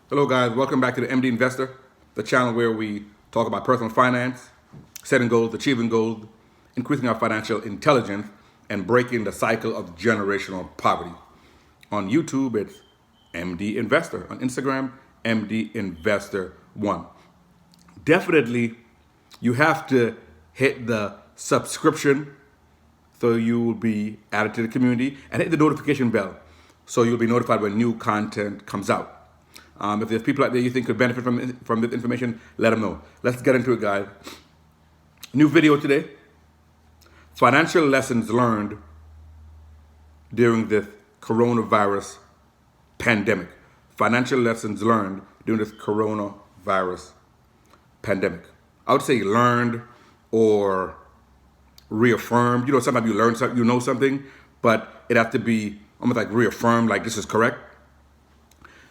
Hello, guys. Welcome back to the MD Investor, the channel where we talk about personal finance, setting goals, achieving goals, increasing our financial intelligence, and breaking the cycle of generational poverty. On YouTube, it's MD Investor. On Instagram, MD Investor 1. Definitely, you have to hit the subscription so you will be added to the community and hit the notification bell so you'll be notified when new content comes out. If there's people out there you think could benefit from this information, let them know. Let's get into it, guys. New video today. Financial lessons learned during this coronavirus pandemic. Financial lessons learned during this coronavirus pandemic. I would say learned or reaffirmed. Sometimes you learn something, you know something, but it has to be almost like reaffirmed, like this is correct.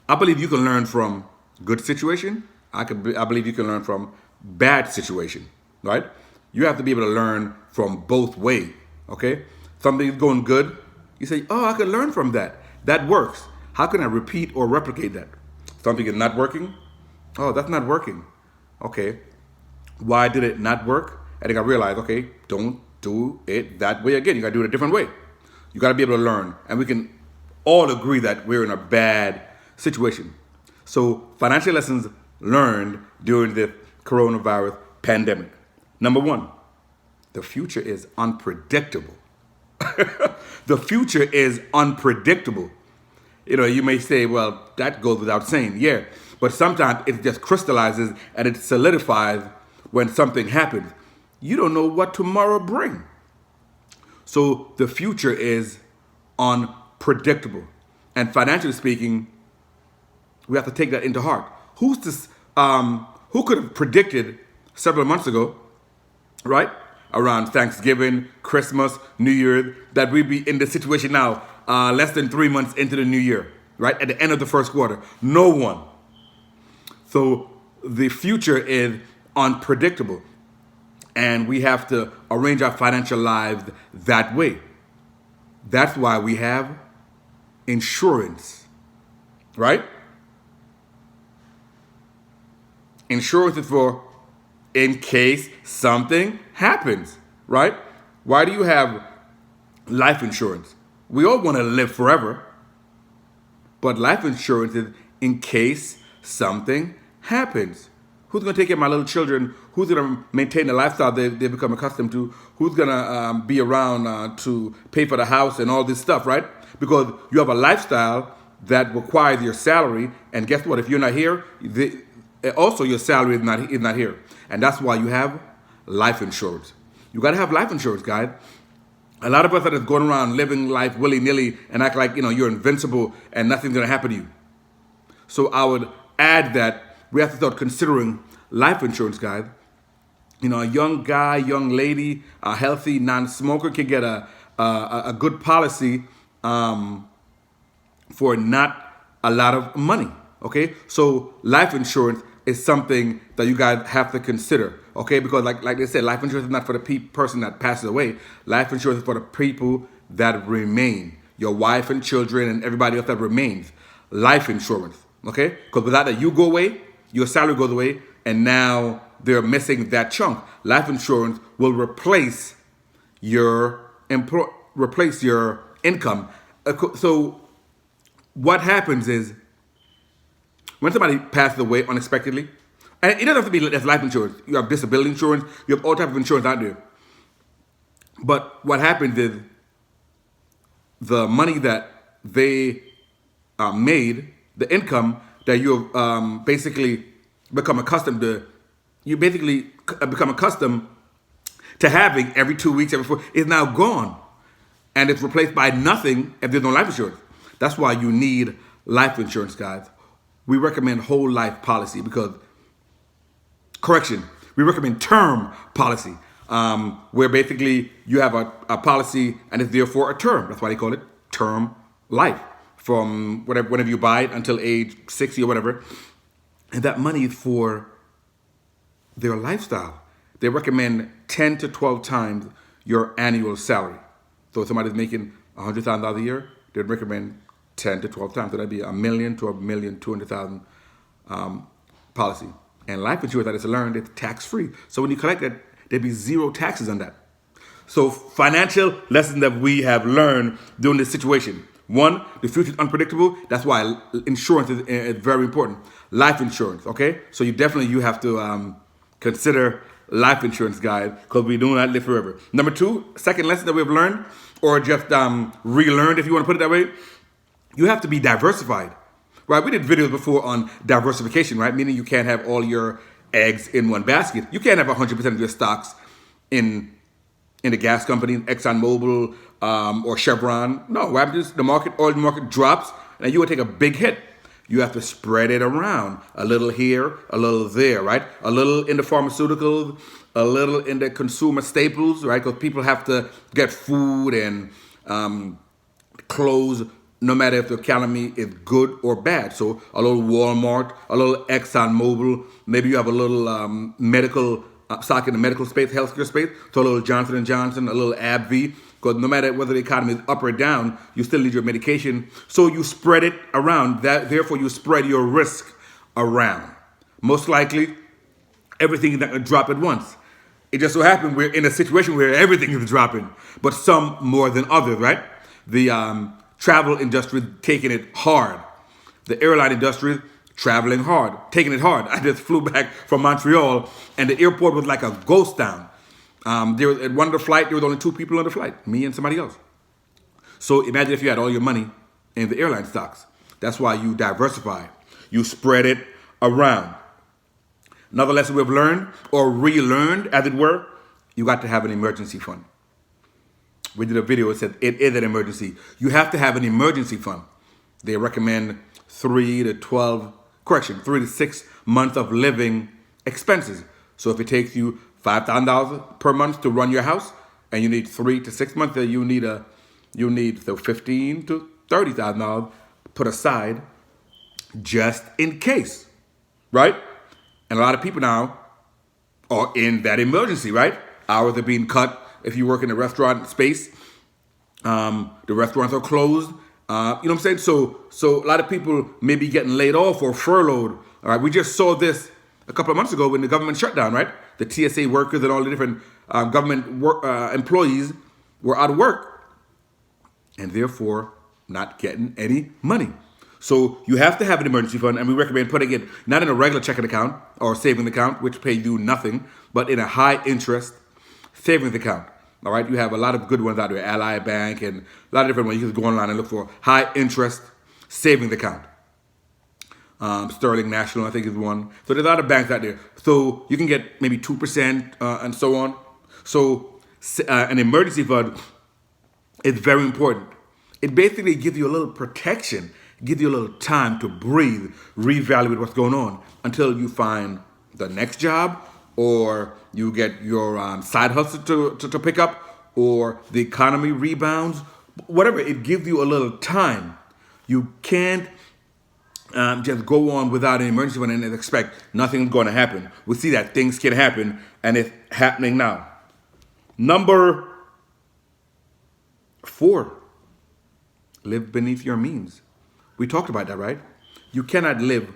I believe you can learn from good situation. I believe you can learn from bad situation, right? You have to be able to learn from both ways, okay? Something is going good, you say, oh, I can learn from that. That works. How can I repeat or replicate that? Something is not working. Oh, that's not working. Okay, why did it not work? I think I realized, okay, don't do it that way again. You gotta do it a different way. You gotta be able to learn. And we can all agree that we're in a bad situation. So financial lessons learned during the coronavirus pandemic. Number one, the future is unpredictable. The future is unpredictable. You may say, well, that goes without saying. Yeah, but sometimes it just crystallizes and it solidifies when something happens. You don't know what tomorrow brings. So the future is unpredictable. And financially speaking, we have to take that into heart. Who could have predicted several months ago, right, around Thanksgiving, Christmas, New Year, that we'd be in this situation now, less than 3 months into the new year, right, at the end of the first quarter? No one. So the future is unpredictable, and we have to arrange our financial lives that way. That's why we have insurance, right? Insurance is for in case something happens, right? Why do you have life insurance? We all want to live forever, but life insurance is in case something happens. Who's going to take care of my little children? Who's going to maintain the lifestyle they've become accustomed to? Who's going to be around to pay for the house and all this stuff, right? Because you have a lifestyle that requires your salary, and guess what? If you're not here, also your salary is not here. And that's why you have life insurance. You got to have life insurance, guys. A lot of us are just going around living life willy-nilly and act like, you're invincible and nothing's going to happen to you. So I would add that we have to start considering life insurance, guys. A young guy, young lady, a healthy non-smoker can get a good policy for not a lot of money, okay? So life insurance is something that you guys have to consider, okay? Because like they said, life insurance is not for the person that passes away. Life insurance is for the people that remain, your wife and children and everybody else that remains. Life insurance, okay? Because without that, you go away, your salary goes away, and now they're missing that chunk. Life insurance will replace your income. So what happens is, when somebody passes away unexpectedly, and it doesn't have to be that's life insurance. You have disability insurance. You have all types of insurance out there. But what happens is the money that they made, the income that you basically become accustomed to, you basically become accustomed to having every 2 weeks, every 4, is now gone. And it's replaced by nothing if there's no life insurance. That's why you need life insurance, guys. We recommend whole life policy we recommend term policy, where basically you have a policy and it's there for a term. That's why they call it term life, from whenever you buy it until age 60 or whatever. And that money is for their lifestyle. They recommend 10 to 12 times your annual salary. So if somebody's making $100,000 a year, they'd recommend 10 to 12 times. So that'd be $1 million to $1,200,000 policy. And life insurance, that is learned, it's tax-free. So when you collect it, there'd be zero taxes on that. So financial lessons that we have learned during this situation. One, the future is unpredictable. That's why insurance is very important. Life insurance, okay? So you have to consider life insurance, guys, because we do not live forever. Number two, second lesson that we've learned, or just relearned, if you want to put it that way, you have to be diversified. Right, we did videos before on diversification, right? Meaning you can't have all your eggs in one basket. You can't have 100% of your stocks in the gas company, ExxonMobil, or Chevron. No, what happens is the oil market drops, and you will take a big hit. You have to spread it around, a little here, a little there, right? A little in the pharmaceuticals, a little in the consumer staples, right? Because people have to get food and clothes, no matter if the economy is good or bad. So a little Walmart, a little ExxonMobil, maybe you have a little medical stock in the medical space, healthcare space, so a little Johnson & Johnson, a little AbbVie, because no matter whether the economy is up or down, you still need your medication. So you spread it around. Therefore, you spread your risk around. Most likely, everything is not going to drop at once. It just so happened we're in a situation where everything is dropping, but some more than others, right? The travel industry taking it hard. The airline industry traveling hard, taking it hard. I just flew back from Montreal, and the airport was like a ghost town. At one of the flight, there was only two people on the flight, me and somebody else. So imagine if you had all your money in the airline stocks. That's why you diversify. You spread it around. Another lesson we've learned, or relearned, as it were, you got to have an emergency fund. We did a video that said it is an emergency. You have to have an emergency fund. They recommend 3 to 6 months of living expenses. So if it takes you $5,000 per month to run your house, and you need 3 to 6 months, then you need $15,000 to $30,000 put aside just in case, right? And a lot of people now are in that emergency, right? Hours are being cut. If you work in a restaurant space, the restaurants are closed. You know what I'm saying? So a lot of people may be getting laid off or furloughed. All right, we just saw this a couple of months ago when the government shut down, right? The TSA workers and all the different government employees were out of work, and therefore not getting any money. So you have to have an emergency fund, and we recommend putting it not in a regular checking account or savings account, which pay you nothing, but in a high interest savings account. All right, you have a lot of good ones out there, Ally Bank, and a lot of different ones. You can go online and look for high interest savings account. Sterling National, I think, is one. So there's a lot of banks out there. So you can get maybe 2% and so on. So an emergency fund is very important. It basically gives you a little protection, gives you a little time to breathe, reevaluate what's going on until you find the next job, or you get your side hustle to pick up, or the economy rebounds. Whatever, it gives you a little time. You can't just go on without an emergency fund and expect nothing's going to happen. We see that things can happen, and it's happening now. Number 4, live beneath your means. We talked about that, right? You cannot live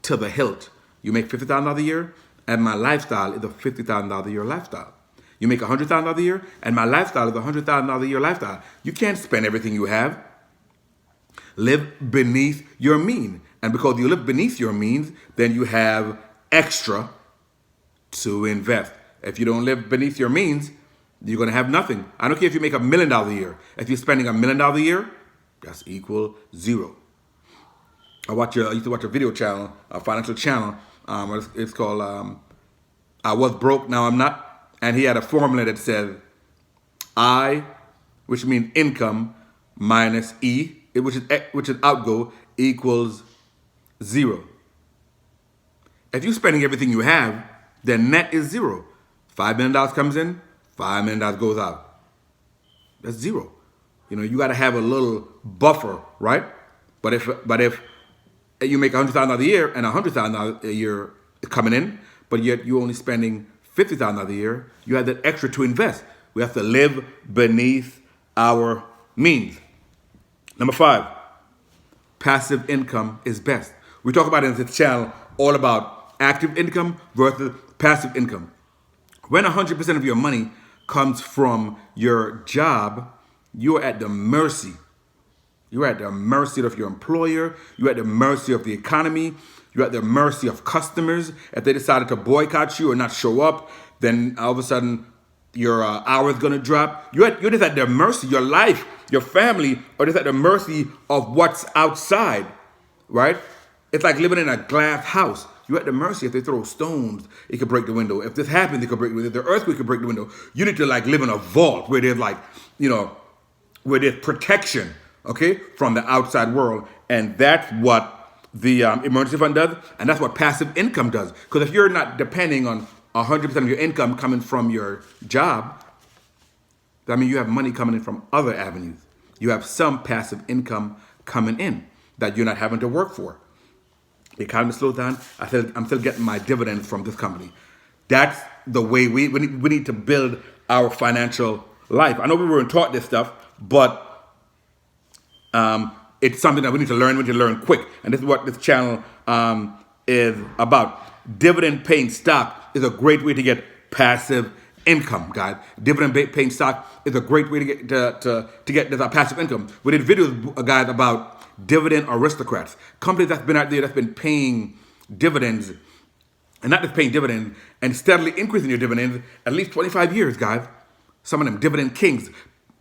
to the hilt. You make $50,000 a year, and my lifestyle is a $50,000 a year lifestyle. You make $100,000 a year, and my lifestyle is a $100,000 a year lifestyle. You can't spend everything you have. Live beneath your means. And because you live beneath your means, then you have extra to invest. If you don't live beneath your means, you're going to have nothing. I don't care if you make $1 million a year. If you're spending $1 million a year, that's equal zero. I used to watch a video channel, a financial channel. It's called I Was Broke, Now I'm Not. And he had a formula that said I, which means income, minus E, which is outgo, equals 0. If you're spending everything you have, then net is 0. $5 million comes in, $5 million goes out. That's 0. You got to have a little buffer, right? But if you make $100,000 a year and $100,000 a year coming in, but yet you're only spending $50,000 a year, you have that extra to invest. We have to live beneath our means. Number 5, passive income is best. We talk about in this channel all about active income versus passive income. When 100% of your money comes from your job, you're at the mercy. You're at the mercy of your employer. You're at the mercy of the economy. You're at the mercy of customers. If they decided to boycott you or not show up, then all of a sudden your hour is going to drop. You're just at their mercy. Your life, your family are just at the mercy of what's outside, right? It's like living in a glass house. You're at the mercy. If they throw stones, it could break the window. If this happens, it could break the window. If the earthquake could break the window. You need to like live in a vault where there's like, where there's protection, okay, from the outside world. And that's what the emergency fund does. And that's what passive income does. Because if you're not depending on 100% of your income coming from your job, that means you have money coming in from other avenues. You have some passive income coming in that you're not having to work for. The economy slows down. I'm still getting my dividends from this company. That's the way we need to build our financial life. I know we weren't taught this stuff, but it's something that we need to learn. We need to learn quick. And this is what this channel is about. Dividend paying stock is a great way to get passive income, guys. Dividend paying stock is a great way to get to get this passive income. We did videos, guys, about dividend aristocrats, companies that's been out there that's been paying dividends, and not just paying dividends and steadily increasing your dividends at least 25 years, guys. Some of them dividend kings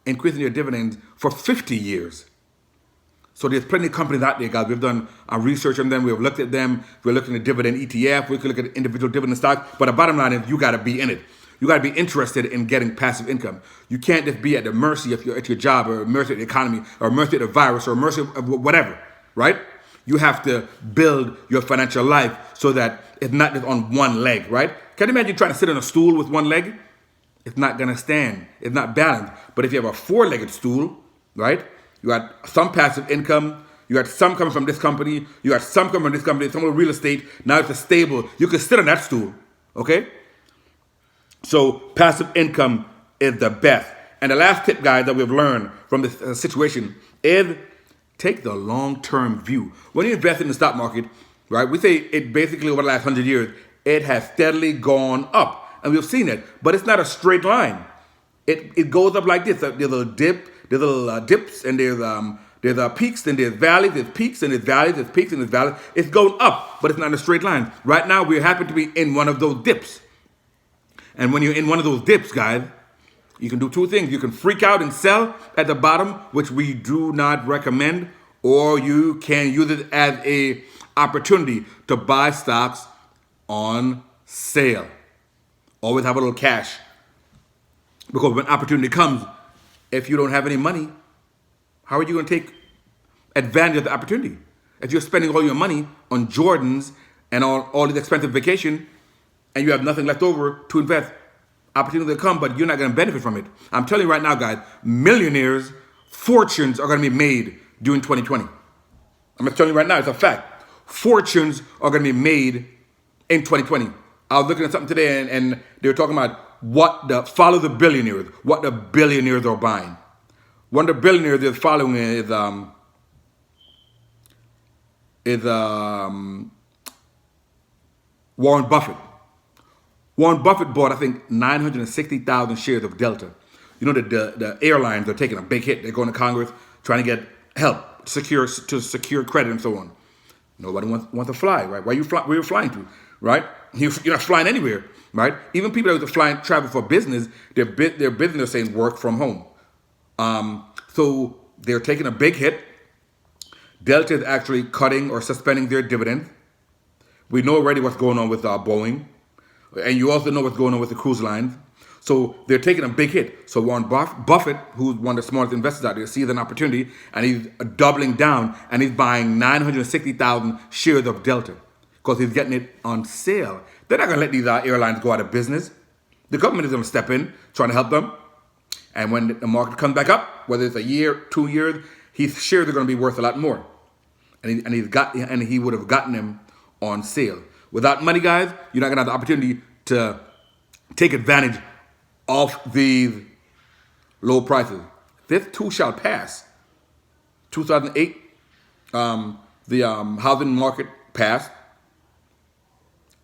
increasing your dividends for 50 years. So there's plenty of companies out there, guys. We've done our research on them. We've looked at them. We're looking at dividend ETF. We could look at individual dividend stocks. But the bottom line is you got to be in it. You got to be interested in getting passive income. You can't just be at the mercy of your job or mercy of the economy or mercy of the virus or mercy of whatever, right? You have to build your financial life so that it's not just on one leg, right? Can you imagine trying to sit on a stool with one leg? It's not going to stand. It's not balanced. But if you have a four-legged stool, right? You got some passive income. You got some coming from this company. You got some coming from this company. Some with real estate. Now it's a stable. You can sit on that stool, okay? So passive income is the best. And the last tip, guys, that we've learned from this situation is take the long-term view. When you invest in the stock market, right, we say it basically over the last 100 years, it has steadily gone up. And we've seen it, but it's not a straight line. It goes up like this. There's a little dip, there's little dips, and there's peaks, and there's valleys, there's peaks, and there's valleys, there's peaks, and there's valleys. It's going up, but it's not in a straight line. Right now, we happen to be in one of those dips. And when you're in one of those dips, guys, you can do two things. You can freak out and sell at the bottom, which we do not recommend, or you can use it as a opportunity to buy stocks on sale. Always have a little cash. Because when opportunity comes, if you don't have any money, how are you going to take advantage of the opportunity? If you're spending all your money on Jordans and on all these expensive vacation, and you have nothing left over to invest, opportunity will come, but you're not going to benefit from it. I'm telling you right now, guys, millionaires, fortunes are going to be made during 2020. I'm just telling you right now, it's a fact. Fortunes are going to be made in 2020. I was looking at something today, and they were talking about follow the billionaires, what the billionaires are buying. One of the billionaires they're following is Warren Buffett. Warren Buffett bought, I think, 960,000 shares of Delta. You know, the airlines are taking a big hit. They're going to Congress trying to get help, to secure credit and so on. Nobody wants to fly, right? Where are you flying to, right? You're not flying anywhere, right? Even people that are travel for business, their business is saying work from home. So they're taking a big hit. Delta is actually cutting or suspending their dividend. We know already what's going on with Boeing. And you also know what's going on with the cruise lines. So they're taking a big hit. So Warren Buffett, who's one of the smartest investors out there, sees an opportunity, and he's doubling down, and he's buying 960,000 shares of Delta because he's getting it on sale. They're not going to let these airlines go out of business. The government is going to step in, trying to help them. And when the market comes back up, whether it's a year, 2 years, his shares are going to be worth a lot more. And he would have gotten them on sale. Without money, guys, you're not going to have the opportunity to take advantage of these low prices. This too shall pass. 2008, the housing market passed.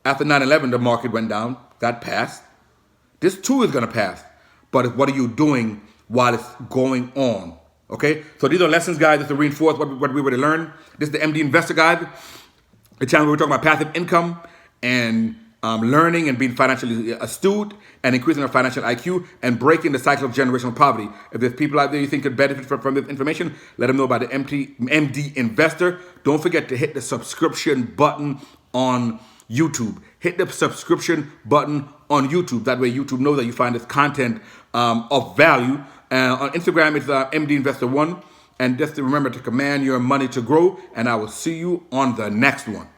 After 9/11, the market went down. That passed. This too is going to pass. But what are you doing while it's going on? Okay? So these are lessons, guys, just to reinforce what we already learned. This is the MD Investor Guide, the channel where we're talking about passive income and learning and being financially astute and increasing our financial IQ and breaking the cycle of generational poverty. If there's people out there you think could benefit from this information, let them know about the MD Investor. Don't forget to hit the subscription button on YouTube. Hit the subscription button on YouTube. That way YouTube knows that you find this content of value. On Instagram, it's MD Investor 1. And just to remember to command your money to grow. And I will see you on the next one.